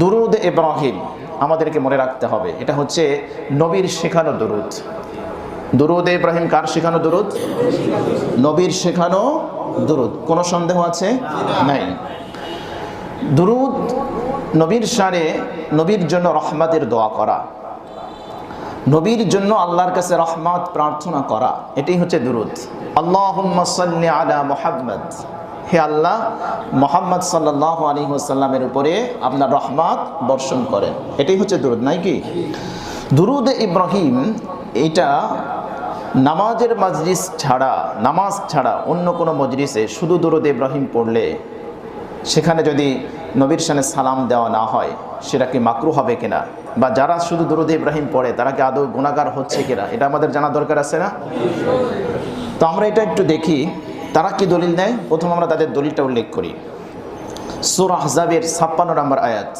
দুরুদ ইব্রাহিম আমাদেরকে মনে রাখতে হবে, এটা হচ্ছে নবীর শেখানো দুরুদ। দুরুদ ইব্রাহিম কার শেখানো দুরুদ? নবীর শেখানো দুরুদ। কোনো সন্দেহ আছে? নাই। দুরুদ নবীর শানে, নবীর জন্য রহমতের দোয়া করা, নবীর জন্য আল্লাহর কাছে রহমত প্রার্থনা করা, এটাই হচ্ছে দুরুদ। আল্লাহুম্মা সাল্লি আলা মুহাম্মদ, হে আল্লাহ মুহাম্মদ সাল্লাল্লাহু আলাইহি ওয়াসাল্লামের উপরে আপনার রহমত বর্ষণ করেন, এটাই হচ্ছে দুরুদ, নাই কি? দুরুদ ইব্রাহিম এটা নামাজের মজলিস ছাড়া, নামাজ ছাড়া অন্য কোনো মজলিসে শুধু দুরুদ ইব্রাহিম পড়লে সেখানে যদি নবীর শানে সালাম দেওয়া না হয় সেটা কি মাকরুহ হবে কিনা, বা যারা শুধু দুরুদ ইব্রাহিম পড়ে তারা কি আদৌ গুনাহগার হচ্ছে কিনা, এটা আমাদের জানা দরকার আছে না? তো আমরা এটা একটু দেখি তারা কি দলিল দেয়। প্রথম আমরা তাদের দলিলটা উল্লেখ করি। সূরা আহজাবের ৫৬ নম্বর আয়াত।